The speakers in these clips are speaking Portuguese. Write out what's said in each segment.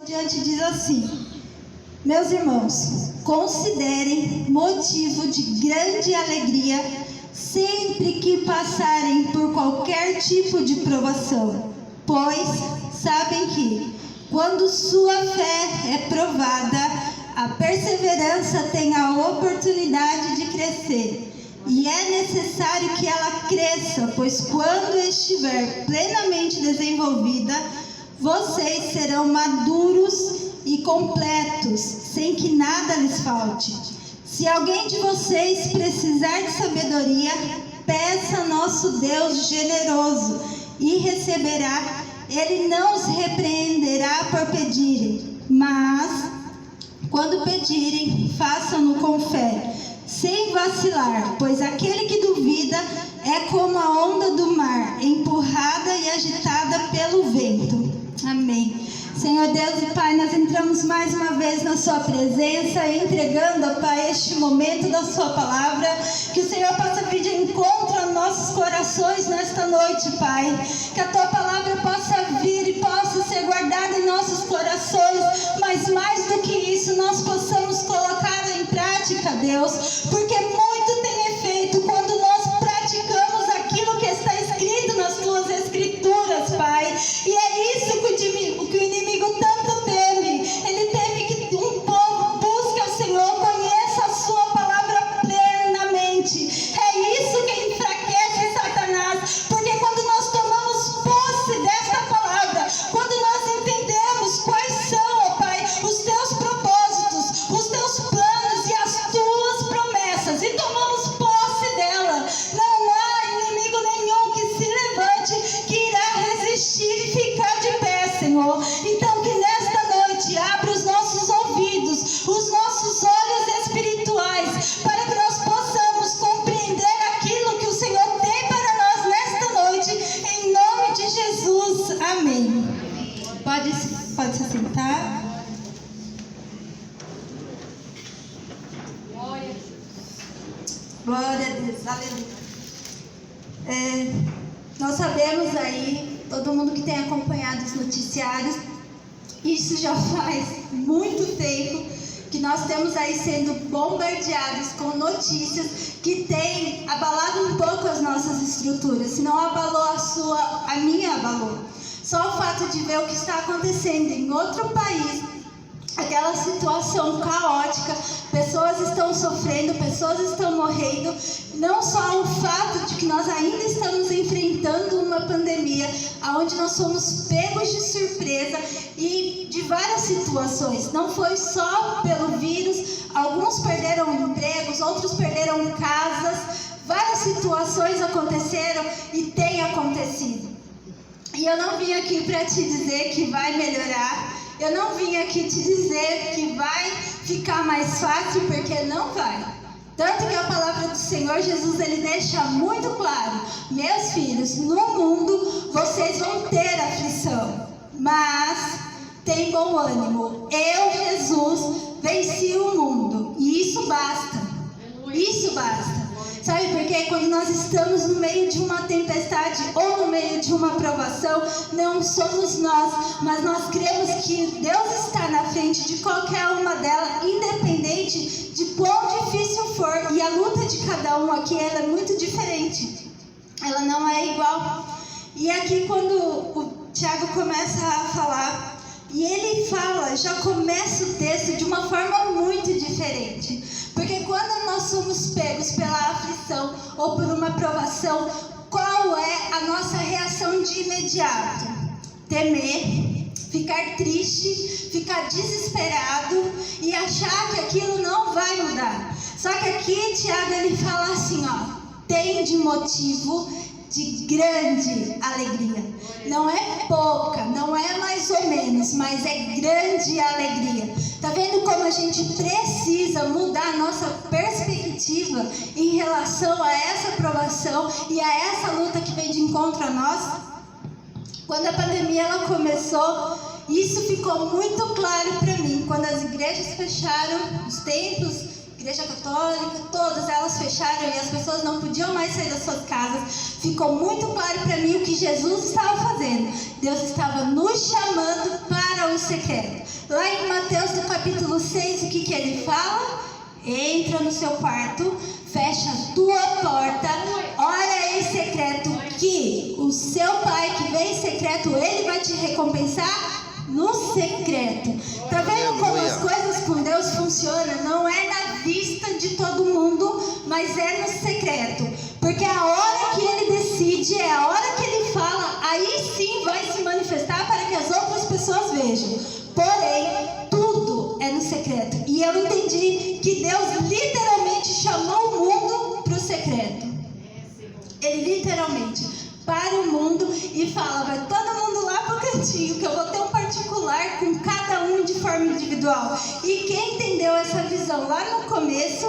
Diante diz assim: meus irmãos, considerem motivo de grande alegria sempre que passarem por qualquer tipo de provação, pois sabem que, quando sua fé é provada, a perseverança tem a oportunidade de crescer. E é necessário que ela cresça, pois quando estiver plenamente desenvolvida, vocês serão maduros e completos, sem que nada lhes falte. Se alguém de vocês precisar de sabedoria, peça a nosso Deus generoso e receberá. Ele não os repreenderá por pedirem, mas, quando pedirem, façam-no com fé, sem vacilar, pois aquele que duvida é como a onda do mar, empurrada e agitada pelo vento. Amém. Senhor Deus e Pai, nós entramos mais uma vez na Sua presença, entregando, ó Pai, este momento da Sua palavra, que o Senhor possa vir de encontro a nossos corações nesta noite, Pai, que a Tua palavra possa vir e possa ser guardada em nossos corações, mas mais do que isso, nós possamos colocá-la em prática, Deus, porque muito tem efeito quando nós praticamos aquilo que está escrito nas Tuas Escrituras, Pai, e é isso que o inimigo tanto teme. Ele teme que um povo busque ao Senhor, conheça a Sua palavra plenamente. É isso que enfraquece Satanás, porque quando nós tomamos posse desta palavra, quando nós entendemos quais são, ó Pai, os Teus propósitos, os Teus planos e as Tuas promessas, e tomamos posse dela, não há inimigo nenhum que se levante que irá resistir e ficar de pé, Senhor. Então que nesta noite abra os nossos ouvidos, os nossos olhos espirituais, para que nós possamos compreender aquilo que o Senhor tem para nós nesta noite, em nome de Jesus. Amém. Pode se sentar. Glória a Deus, aleluia. Nós sabemos aí, todo mundo que tem acompanhado os noticiários, isso já faz muito tempo que nós temos aí sendo bombardeados com notícias que têm abalado um pouco as nossas estruturas. Se não abalou a minha abalou. Só o fato de ver o que está acontecendo em outro país, aquela situação caótica, pessoas estão sofrendo, pessoas estão morrendo, não só o fato de que nós ainda estamos enfrentando uma pandemia, onde nós somos pegos de surpresa e de várias situações, não foi só pelo vírus, alguns perderam empregos, outros perderam casas, várias situações aconteceram e têm acontecido. E eu não vim aqui para te dizer que vai melhorar, eu não vim aqui te dizer que vai ficar mais fácil, porque não vai. Tanto que a palavra do Senhor Jesus, Ele deixa muito claro: meus filhos, no mundo vocês vão ter aflição, mas tem bom ânimo. Eu, Jesus, venci o mundo. E isso basta. Isso basta. Sabe por quê? Quando nós estamos no meio de uma tempestade ou no meio de uma provação, não somos nós, mas nós cremos que Deus está na frente de qualquer uma delas, independente de quão difícil for. E a luta de cada um aqui, ela é muito diferente. Ela não é igual. E aqui quando o Tiago começa a falar, e ele fala, já começa o texto de uma forma muito diferente. Porque quando nós somos pegos pela aflição ou por uma provação, qual é a nossa reação de imediato? Temer, ficar triste, ficar desesperado e achar que aquilo não vai mudar. Só que aqui Tiago ele fala assim, ó, tem de motivo de grande alegria. Não é pouca, não é mais ou menos, mas é grande alegria. Tá vendo como a gente precisa mudar a nossa perspectiva em relação a essa provação e a essa luta que vem de encontro a nós? Quando a pandemia ela começou, isso ficou muito claro para mim. Quando as igrejas fecharam, os templos, Igreja católica, todas elas fecharam e as pessoas não podiam mais sair das suas casas. Ficou muito claro para mim o que Jesus estava fazendo. Deus estava nos chamando para o secreto. Lá em Mateus, no capítulo 6, o que ele fala? Entra no seu quarto, fecha a tua porta, ora em secreto, que o seu pai que vem em secreto, ele vai te recompensar no secreto. Tá vendo como as coisas com Deus funcionam? Não é na vista de todo mundo, mas é no secreto. Porque a hora que ele decide, é a hora que ele fala, aí sim vai se manifestar para que as outras pessoas vejam. Porém, tudo é no secreto. E eu entendi que Deus literalmente chamou o mundo para o secreto. Ele literalmente para o mundo e fala, vai todo mundo lá para o cantinho, que eu vou ter um particular com cada um de forma individual. E quem entendeu essa visão lá no começo,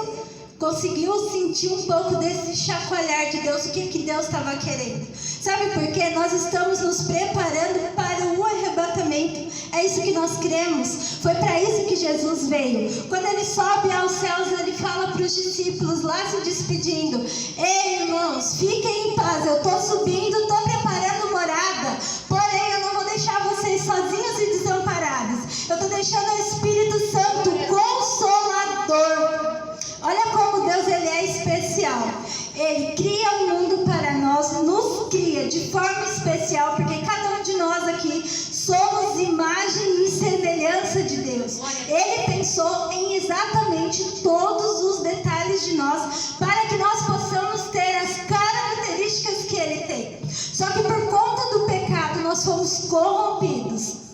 conseguiu sentir um pouco desse chacoalhar de Deus, o que Deus estava querendo. Sabe por quê? Nós estamos nos preparando para o arrebatamento. É isso que nós cremos. Foi para isso que Jesus veio. Quando ele sobe aos céus, ele fala para os discípulos lá se despedindo: ei, irmãos, fiquem em paz, eu estou subindo, estou preparando morada. Porém, eu não vou deixar vocês sozinhos e desamparados. Eu estou deixando o Espírito Santo Consolador. Olha como Deus ele é especial. Ele cria o mundo para nós, nos cria de forma especial, porque cada um de nós aqui somos imagem e semelhança de Deus. Ele pensou em exatamente todos os detalhes de nós, para que nós possamos ter as características que Ele tem. Só que por conta do pecado nós fomos corrompidos.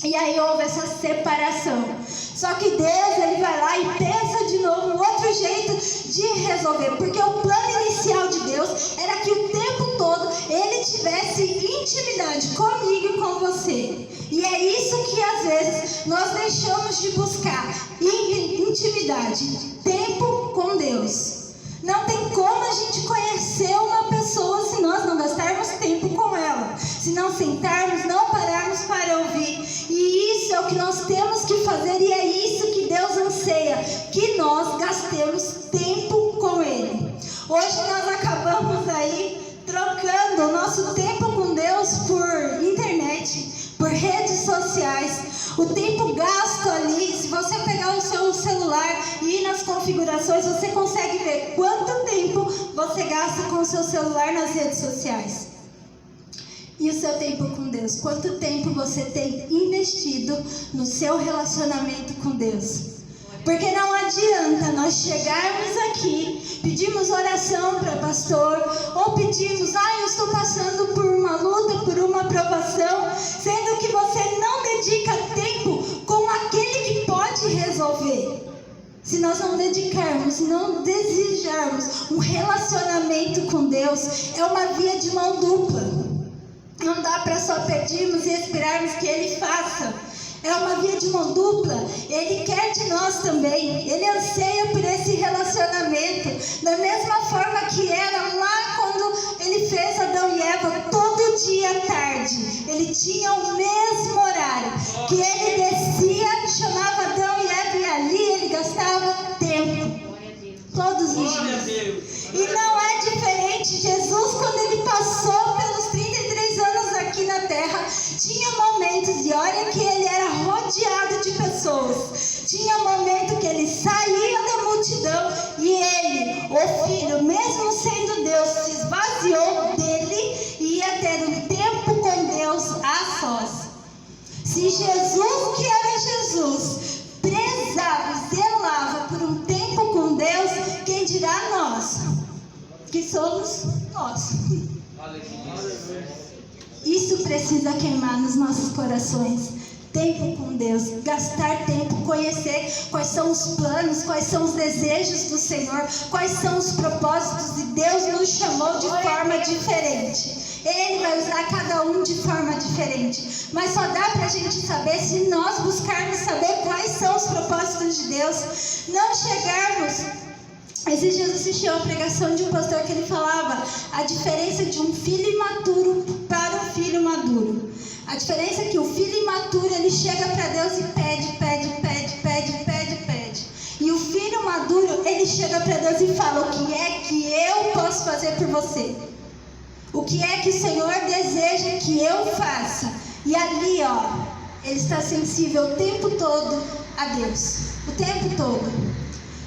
E aí houve essa separação. Só que Deus, ele vai lá e pensa de novo um outro jeito de resolver. Porque o plano inicial de Deus era que o tempo todo ele tivesse intimidade comigo e com você. E é isso que às vezes nós deixamos de buscar. Intimidade, tempo com Deus. Não tem como a gente conhecer uma pessoa se nós não gastarmos tempo com ela. Se não sentarmos, não pararmos para ouvir. E isso é o que nós temos que fazer e é isso que Deus anseia. Que nós gastemos tempo com Ele. Hoje nós acabamos aí trocando o nosso tempo com Deus por internet, por redes sociais. O tempo gasto ali, se você pegar o seu celular e ir nas configurações, você consegue ver quanto tempo você gasta com o seu celular nas redes sociais. E o seu tempo com Deus? Quanto tempo você tem investido no seu relacionamento com Deus? Porque não adianta nós chegarmos aqui, pedimos oração para pastor, ou pedimos, eu estou passando por uma luta, por uma provação, sendo que você não dedica tempo com aquele que pode resolver. Se nós não dedicarmos, não desejarmos um relacionamento com Deus, é uma via de mão dupla. Não dá para só pedirmos e esperarmos que Ele faça. É uma via de mão dupla. Ele quer de nós também. Ele anseia por esse relacionamento. Da mesma forma que era lá quando Ele fez Adão e Eva, todo dia à tarde. Ele tinha o mesmo horário. Que Ele descia, chamava Adão e Eva e ali Ele gastava tempo. Todos os dias. E não é diferente. Jesus, quando Ele passou pelos 33 anos aqui na terra, tinha momentos, e olha que Ele era rodeado de pessoas. Tinha momento que Ele saía da multidão e Ele, o Filho, mesmo sendo Deus, se esvaziou dele e ia ter um tempo com Deus a sós. Se Jesus, que era Jesus, prezava e zelava por um tempo com Deus, quem dirá nós, que somos nós? Isso precisa queimar nos nossos corações. Tempo com Deus, gastar tempo, conhecer quais são os planos, quais são os desejos do Senhor, quais são os propósitos, e Deus nos chamou de forma diferente. Ele vai usar cada um de forma diferente, mas só dá pra gente saber se nós buscarmos saber quais são os propósitos de Deus, não chegarmos. Esses dias eu assisti uma pregação de um pastor que ele falava a diferença de um filho imaturo para um filho maduro. A diferença é que o filho imaturo, ele chega para Deus e pede. E o filho maduro, ele chega para Deus e fala: o que é que eu posso fazer por você? O que é que o Senhor deseja que eu faça? E ali, ele está sensível o tempo todo a Deus. O tempo todo.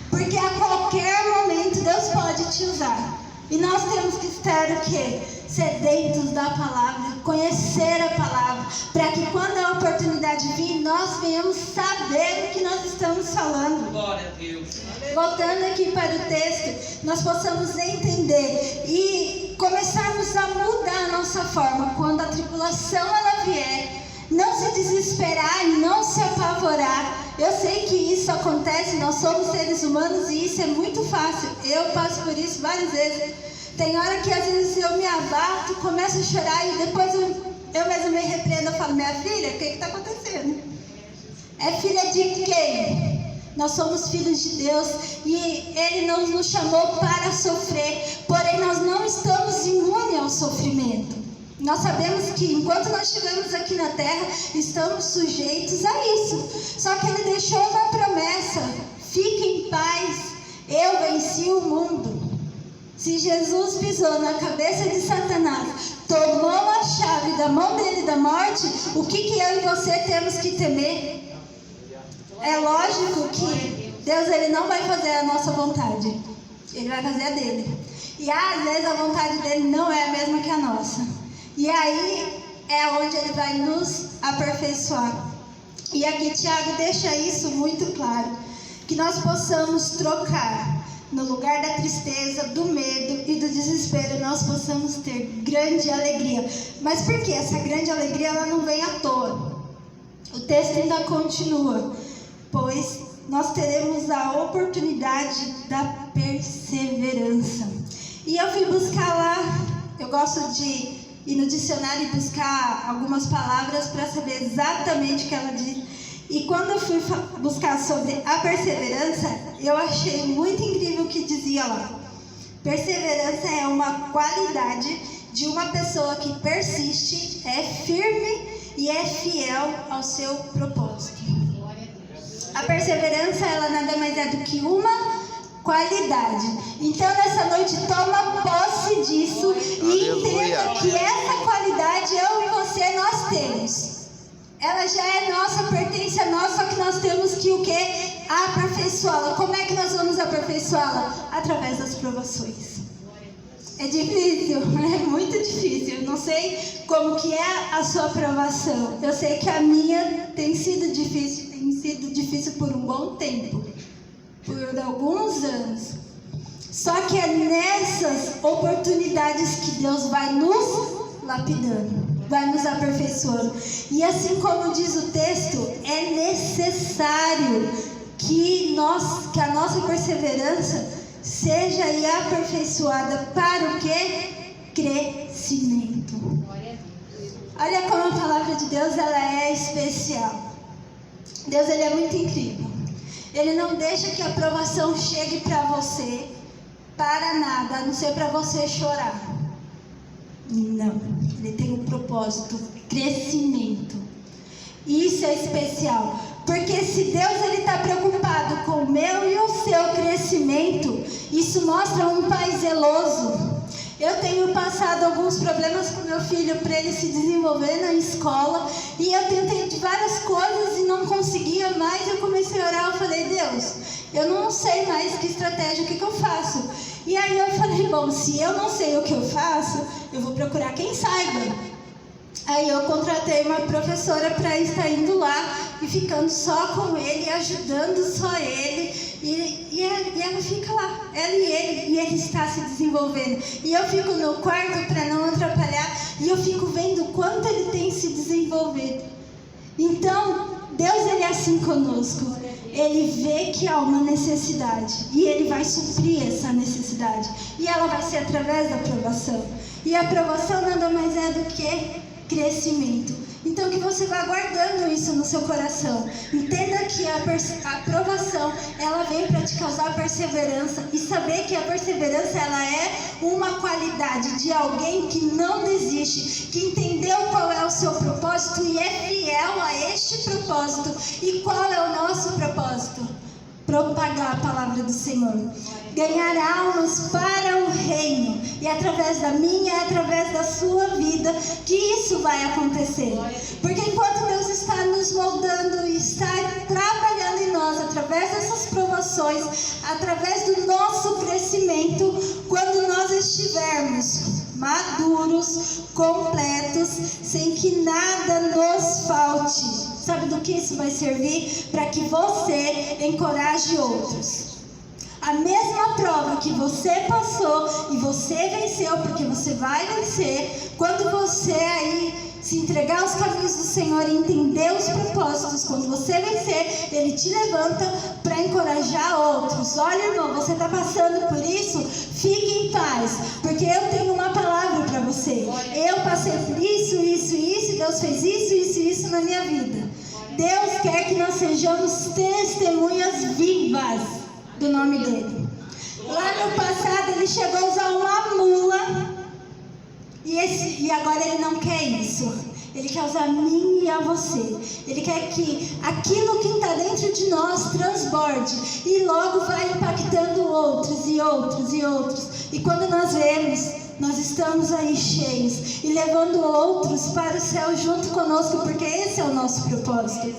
Porque a qualquer momento Deus pode te usar. E nós temos que estar o quê? Sedentos da palavra, conhecer a palavra, para que quando a oportunidade vir, nós venhamos saber o que nós estamos falando. Glória a Deus. Voltando aqui para o texto, nós possamos entender e começarmos a mudar a nossa forma. Quando a tribulação ela vier, não se desesperar e não se apavorar. Eu sei que isso acontece, nós somos seres humanos e isso é muito fácil. Eu passo por isso várias vezes. Tem hora que às vezes eu me abato, começo a chorar e depois eu mesma me repreendo. Eu falo: minha filha, o que está acontecendo? É filha de quem? Nós somos filhos de Deus e Ele não nos chamou para sofrer. Porém, nós não estamos imunes ao sofrimento. Nós sabemos que enquanto nós estivermos aqui na terra, estamos sujeitos a isso. Só que Ele deixou uma promessa: fique em paz, eu venci o mundo. Se Jesus pisou na cabeça de Satanás, tomou a chave da mão dele da morte, o que eu e você temos que temer? É lógico que Deus ele não vai fazer a nossa vontade, Ele vai fazer a dele. E às vezes a vontade dele não é a mesma que a nossa. E aí é onde Ele vai nos aperfeiçoar. E aqui Tiago deixa isso muito claro, que nós possamos trocar. No lugar da tristeza, do medo e do desespero, nós possamos ter grande alegria. Mas por que essa grande alegria ela não vem à toa? O texto ainda continua: pois nós teremos a oportunidade da perseverança. E eu fui buscar lá, eu gosto de ir no dicionário e buscar algumas palavras para saber exatamente o que ela diz. E quando eu fui buscar sobre a perseverança, eu achei muito incrível o que dizia lá. Perseverança é uma qualidade de uma pessoa que persiste, é firme e é fiel ao seu propósito. A perseverança, ela nada mais é do que uma qualidade. Então, nessa noite, toma posse disso e entenda que essa qualidade eu e você, nós temos. Ela já é nossa, pertence a nós, só que nós temos que o quê? Aperfeiçoá-la. Como é que nós vamos aperfeiçoá-la? Através das provações. É difícil, é muito difícil. Eu não sei como que é a sua provação. Eu sei que a minha tem sido difícil por um bom tempo, por alguns anos. Só que é nessas oportunidades que Deus vai nos lapidando, vai nos aperfeiçoando. E assim como diz o texto, é necessário que a nossa perseverança seja aí aperfeiçoada para o quê? Crescimento. Olha como a palavra de Deus ela é especial. Deus ele é muito incrível. Ele não deixa que a aprovação chegue para você para nada, a não ser para você chorar. Não, ele tem um propósito, crescimento. Isso é especial, porque se Deus ele está preocupado com o meu e o seu crescimento, isso mostra um pai zeloso. Eu tenho passado alguns problemas com meu filho para ele se desenvolver na escola, e eu tentei de várias coisas e não conseguia mais. Eu comecei a orar, eu falei: Deus, eu não sei mais que estratégia, o que eu faço? E aí eu falei: bom, se eu não sei o que eu faço, eu vou procurar quem saiba. Aí eu contratei uma professora para estar indo lá e ficando só com ele, ajudando só ele. E ela fica lá, ela e ele está se desenvolvendo. E eu fico no quarto para não atrapalhar, e eu fico vendo o quanto ele tem se desenvolvido. Então, Deus ele é assim conosco. Ele vê que há uma necessidade e Ele vai suprir essa necessidade. E ela vai ser através da aprovação. E a aprovação nada mais é do que crescimento. Então que você vá guardando isso no seu coração. Entenda que a aprovação ela vem para te causar perseverança. E saber que a perseverança ela é uma qualidade de alguém que não desiste, que entendeu qual é o seu propósito e é fiel a este propósito. E qual é o nosso propósito? propagar a palavra do Senhor. Ganhar almas para o reino. E através da minha, através da sua vida, que isso vai acontecer. Porque enquanto Deus está nos moldando e está trabalhando em nós, através dessas provações, através do nosso crescimento, quando nós estivermos maduros, completos, sem que nada nos falte. Sabe do que isso vai servir? Para que você encoraje outros. A mesma prova que você passou e você venceu, porque você vai vencer, quando você aí se entregar aos caminhos do Senhor e entender os propósitos, quando você vencer, Ele te levanta para encorajar outros. Olha, irmão, você está passando por isso? Fique em paz, porque eu tenho uma palavra para você. Eu passei por isso, e Deus fez isso na minha vida. Deus quer que nós sejamos testemunhas vivas do nome dele. Lá no passado ele chegou a usar uma mula e agora ele não quer isso. Ele quer usar a mim e a você. Ele quer que aquilo que está dentro de nós transborde e logo vai impactando outros e outros e outros. E quando nós vemos, nós estamos aí cheios e levando outros para o céu junto conosco, porque esse é o nosso propósito.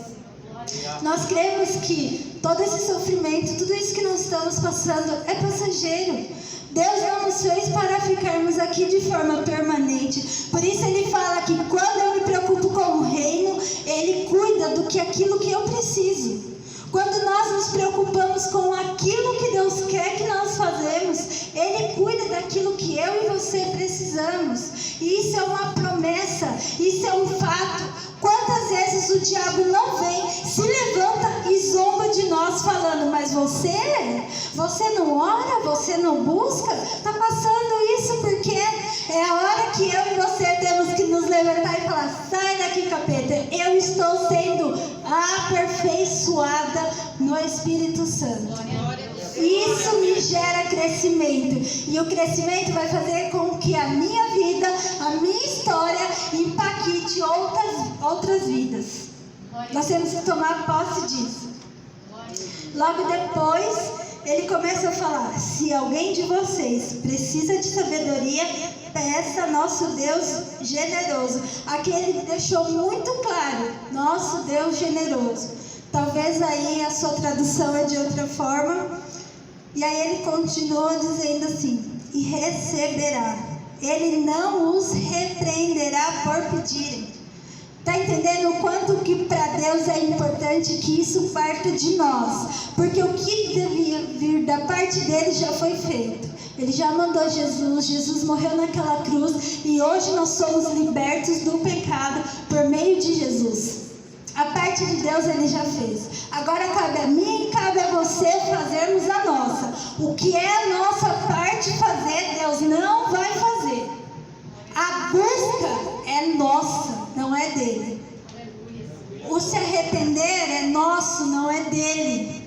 Nós cremos que todo esse sofrimento, tudo isso que nós estamos passando é passageiro. Deus não nos fez para ficarmos aqui de forma permanente. Por isso Ele fala que quando eu me preocupo com o reino, Ele cuida aquilo que eu preciso. Quando nós nos preocupamos com aquilo que Deus quer que nós fazemos, Ele cuida daquilo que eu e você precisamos. E isso é uma promessa, isso é um fato. Quantas vezes o diabo não vem, se levanta e zomba de nós falando: mas você não ora, você não busca? Está passando isso porque é a hora que eu e você temos que nos levantar e falar: sai daqui, capeta, eu estou sendo aperfeiçoada no Espírito Santo. Isso me gera crescimento, e o crescimento vai fazer com que a minha vida, a minha história impacte outras vidas. Nós temos que tomar posse disso. Logo depois, ele começa a falar: se alguém de vocês precisa de sabedoria, peça a nosso Deus generoso. Aqui ele deixou muito claro: nosso Deus generoso. Talvez aí a sua tradução é de outra forma. E aí ele continua dizendo assim: e receberá. Ele não os repreenderá por pedirem. Está entendendo o quanto que para Deus é importante que isso parta de nós? Porque o que devia vir da parte dele já foi feito. Ele já mandou Jesus morreu naquela cruz e hoje nós somos libertos do pecado por meio de Jesus. A parte de Deus ele já fez. Agora cabe a mim e cabe a você fazermos a nossa. O que é a nossa parte fazer, Deus não vai fazer. A busca é nossa, não é dele. O se arrepender é nosso, não é dele.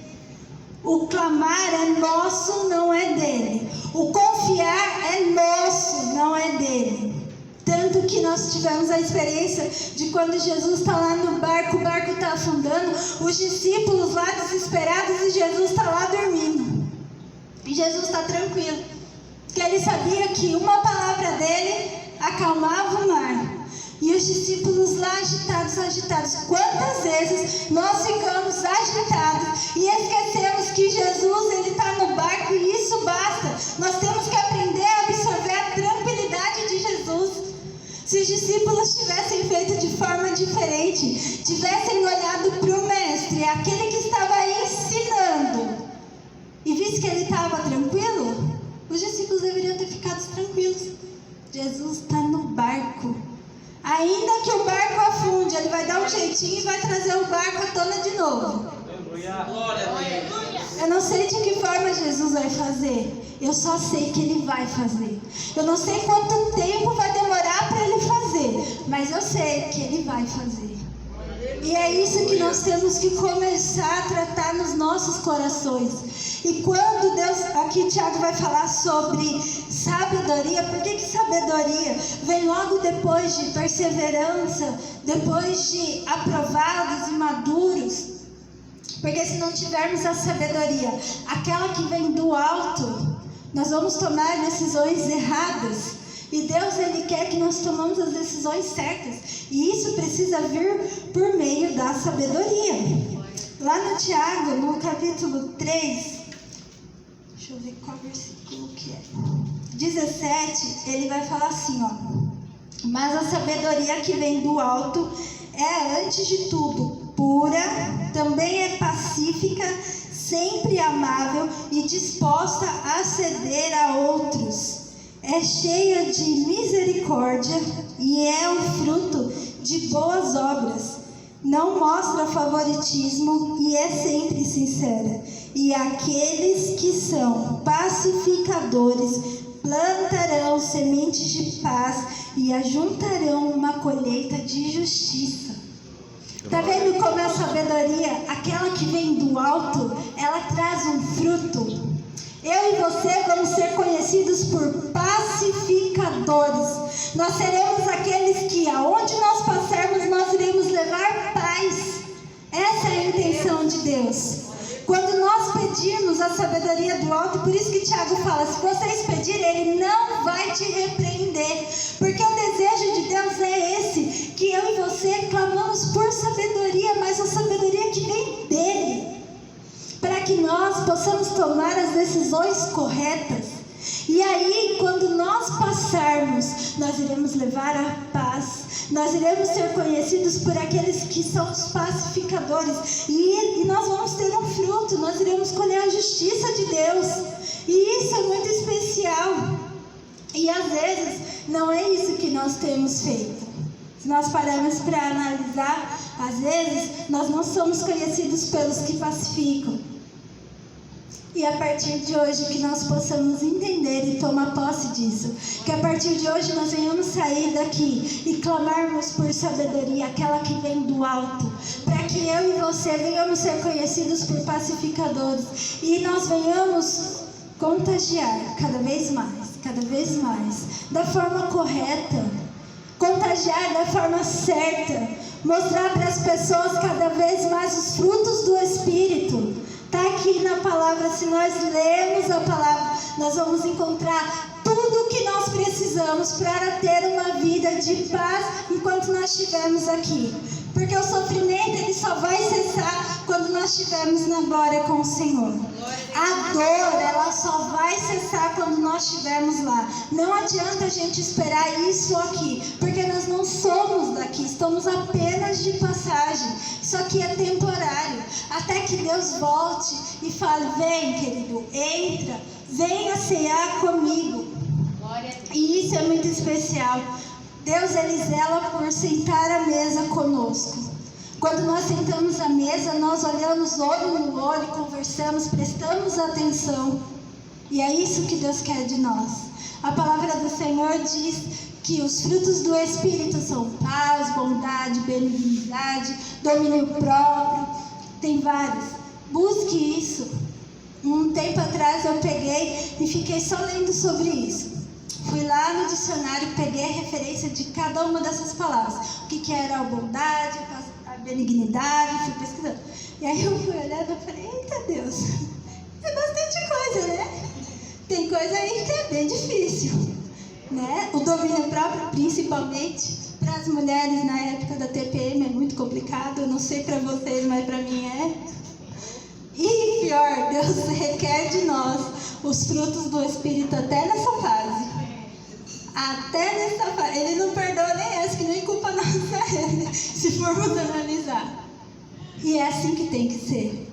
O clamar é nosso, não é dele. O confiar é nosso, não é dele. Tanto que nós tivemos a experiência de quando Jesus está lá no barco, o barco está afundando, os discípulos lá desesperados e Jesus está lá dormindo. E Jesus está tranquilo, porque ele sabia que uma palavra dele acalmava o mar. E os discípulos lá agitados. Quantas vezes nós ficamos agitados e esquecemos que Jesus ele está no barco e isso basta. Nós temos que aprender a absorver a tranquilidade de Jesus. Se os discípulos tivessem feito de forma diferente, tivessem olhado para o mestre, aquele que estava ensinando, e visto que ele estava tranquilo, os discípulos deveriam ter ficado tranquilos. Jesus está no barco. Ainda que o barco afunde, ele vai dar um jeitinho e vai trazer o barco à tona de novo. Eu não sei de que forma Jesus vai fazer. Eu só sei que ele vai fazer. Eu não sei quanto tempo vai demorar para ele fazer, mas eu sei que ele vai fazer. E é isso que nós temos que começar a tratar nos nossos corações. E quando Deus, aqui Tiago vai falar sobre sabedoria, por que sabedoria? Vem logo depois de perseverança, depois de aprovados e maduros. Porque se não tivermos a sabedoria, aquela que vem do alto, nós vamos tomar decisões erradas. E Deus, Ele quer que nós tomemos as decisões certas. E isso precisa vir por meio da sabedoria. Lá no Tiago, no capítulo 3, deixa eu ver qual versículo que é. 17, ele vai falar assim, ó. Mas a sabedoria que vem do alto é, antes de tudo, pura, também é pacífica, sempre amável e disposta a ceder a outros. É cheia de misericórdia e é o fruto de boas obras. Não mostra favoritismo e é sempre sincera. E aqueles que são pacificadores plantarão sementes de paz e ajuntarão uma colheita de justiça. Está vendo como a sabedoria, aquela que vem do alto, ela traz um fruto? Eu e você vamos ser conhecidos por pacificadores. Nós seremos aqueles que, aonde nós passarmos, nós iremos levar paz. Essa é a intenção de Deus. Quando nós pedirmos a sabedoria do alto, por isso que Tiago fala, se vocês pedirem, Ele não vai te repreender. Porque o desejo de Deus é esse, que eu e você clamamos por sabedoria, mas a sabedoria que vem dEle. Para que nós possamos tomar as decisões corretas. E aí, quando nós passarmos, nós iremos levar a paz. Nós iremos ser conhecidos por aqueles que são os pacificadores. E nós vamos ter um fruto. Nós iremos colher a justiça de Deus. E isso é muito especial. E às vezes, não é isso que nós temos feito. Se nós pararmos para analisar, às vezes, nós não somos conhecidos pelos que pacificam. E a partir de hoje que nós possamos entender e tomar posse disso. Que a partir de hoje nós venhamos sair daqui e clamarmos por sabedoria, aquela que vem do alto. Para que eu e você venhamos ser conhecidos por pacificadores. E nós venhamos contagiar cada vez mais, da forma correta. Contagiar da forma certa. Mostrar para as pessoas cada vez mais os frutos do Espírito. Está aqui na palavra, se nós lermos a palavra, nós vamos encontrar tudo o que nós precisamos para ter uma vida de paz enquanto nós estivermos aqui. Porque o sofrimento ele só vai cessar quando nós estivermos na glória com o Senhor. A dor, ela só vai cessar quando nós estivermos lá. Não adianta a gente esperar isso aqui, porque nós não somos daqui, estamos apenas de passagem. Isso aqui é temporário, até que Deus volte e fale, vem querido, entra, venha cear comigo. E isso é muito especial. Deus, Ele zela por sentar à mesa conosco. Quando nós sentamos à mesa, nós olhamos olho no olho, conversamos, prestamos atenção. E é isso que Deus quer de nós. A palavra do Senhor diz que os frutos do Espírito são paz, bondade, benignidade, domínio próprio. Tem vários. Busque isso. Um tempo atrás eu peguei e fiquei só lendo sobre isso. Fui lá no dicionário, peguei a referência de cada uma dessas palavras. O que era a bondade, a benignidade, fui pesquisando. E aí eu fui olhando e falei, eita Deus, é bastante coisa, né? Tem coisa aí que é bem difícil, né? O domínio próprio, principalmente, para as mulheres na época da TPM é muito complicado. Eu não sei para vocês, mas para mim é. E pior, Deus requer de nós os frutos do Espírito até nessa fase. Até nessa fase. Ele não perdoa nem essa, que nem culpa nossa é, se formos analisar. E é assim que tem que ser.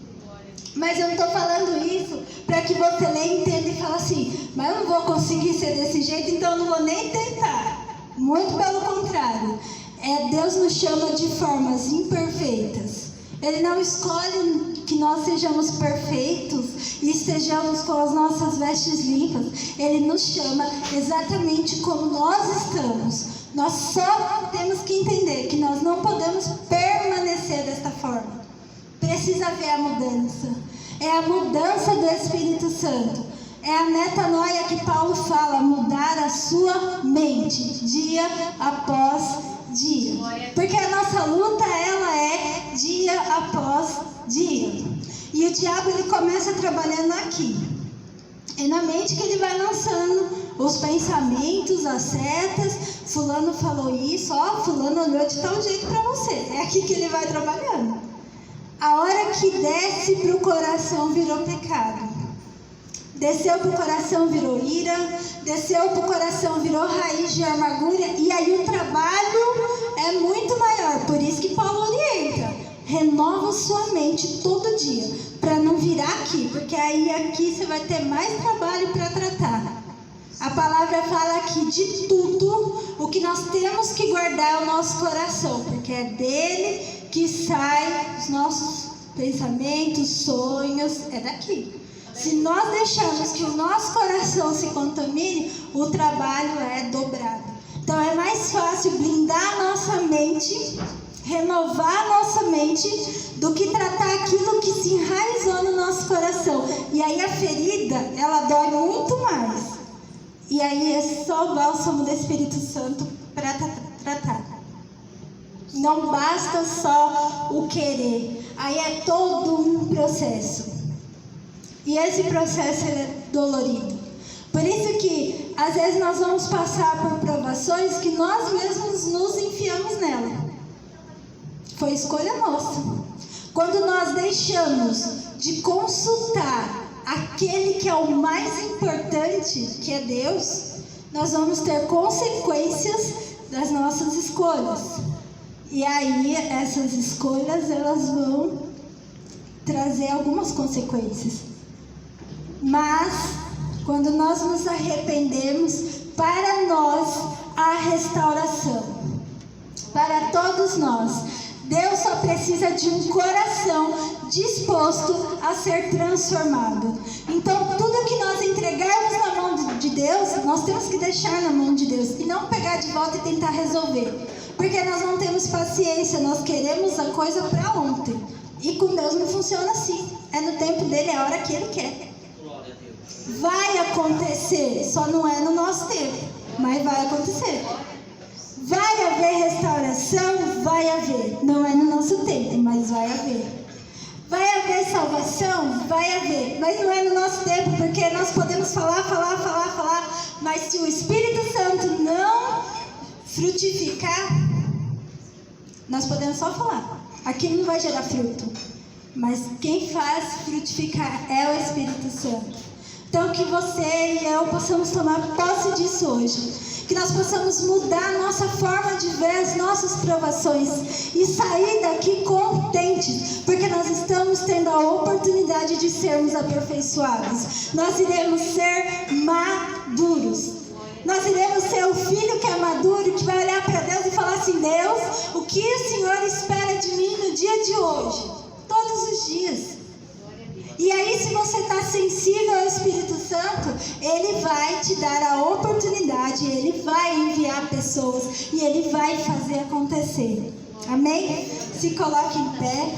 Mas eu não estou falando isso para que você leia, entenda e fale assim, mas eu não vou conseguir ser desse jeito, então eu não vou nem tentar. Muito pelo contrário. Deus nos chama de formas imperfeitas. Ele não escolhe que nós sejamos perfeitos e estejamos com as nossas vestes limpas. Ele nos chama exatamente como nós estamos. Nós só temos que entender que nós não podemos permanecer desta forma. Precisa haver a mudança. É a mudança do Espírito Santo. É a metanoia que Paulo fala, mudar a sua mente, dia após dia. Porque a nossa luta, ela é dia após dia. E o diabo, ele começa trabalhando aqui. É na mente que ele vai lançando os pensamentos, as setas. Fulano falou isso, ó, fulano olhou de tal jeito para você. É aqui que ele vai trabalhando. A hora que desce para o coração virou pecado. Desceu para o coração virou ira. Desceu para o coração virou raiz de amargura. E aí o trabalho é muito maior. Por isso que Paulo orienta. Renova sua mente todo dia, para não virar aqui, porque aí aqui você vai ter mais trabalho para tratar. A palavra fala aqui de tudo, o que nós temos que guardar é o nosso coração, porque é dele que saem os nossos pensamentos, sonhos, é daqui. Se nós deixarmos que o nosso coração se contamine, o trabalho é dobrado. Então é mais fácil blindar a nossa mente, renovar a nossa mente, do que tratar aquilo que se enraizou no nosso coração. E aí a ferida, ela dói muito mais. E aí é só o bálsamo do Espírito Santo para tratar. Não basta só o querer. Aí é todo um processo. E esse processo é dolorido. Por isso que às vezes nós vamos passar por provações que nós mesmos nos enfiamos nela. Foi escolha nossa. Quando nós deixamos de consultar aquele que é o mais importante, que é Deus, nós vamos ter consequências das nossas escolhas. E aí essas escolhas, elas vão trazer algumas consequências. Mas quando nós nos arrependemos, para nós há restauração. Para todos nós. Deus só precisa de um coração disposto a ser transformado. Então, tudo que nós entregarmos na mão de Deus, nós temos que deixar na mão de Deus. E não pegar de volta e tentar resolver. Porque nós não temos paciência, nós queremos a coisa para ontem. E com Deus não funciona assim. É no tempo dele, é a hora que ele quer. Vai acontecer, só não é no nosso tempo, mas vai acontecer. Vai haver restauração? Vai haver. Não é no nosso tempo, mas vai haver. Vai haver salvação? Vai haver. Mas não é no nosso tempo, porque nós podemos falar. Mas se o Espírito Santo não frutificar, nós podemos só falar. Aquilo não vai gerar fruto. Mas quem faz frutificar é o Espírito Santo. Então que você e eu possamos tomar posse disso hoje. Que nós possamos mudar a nossa forma de ver as nossas provações e sair daqui contentes, porque nós estamos tendo a oportunidade de sermos aperfeiçoados. Nós iremos ser maduros. Nós iremos ser o filho que é maduro, que vai olhar para Deus e falar assim: Deus, o que o Senhor espera de mim no dia de hoje? Todos os dias. E aí, se você está sensível ao Espírito Santo, Ele vai te dar a oportunidade, Ele vai enviar pessoas e Ele vai fazer acontecer. Amém? Se coloque em pé.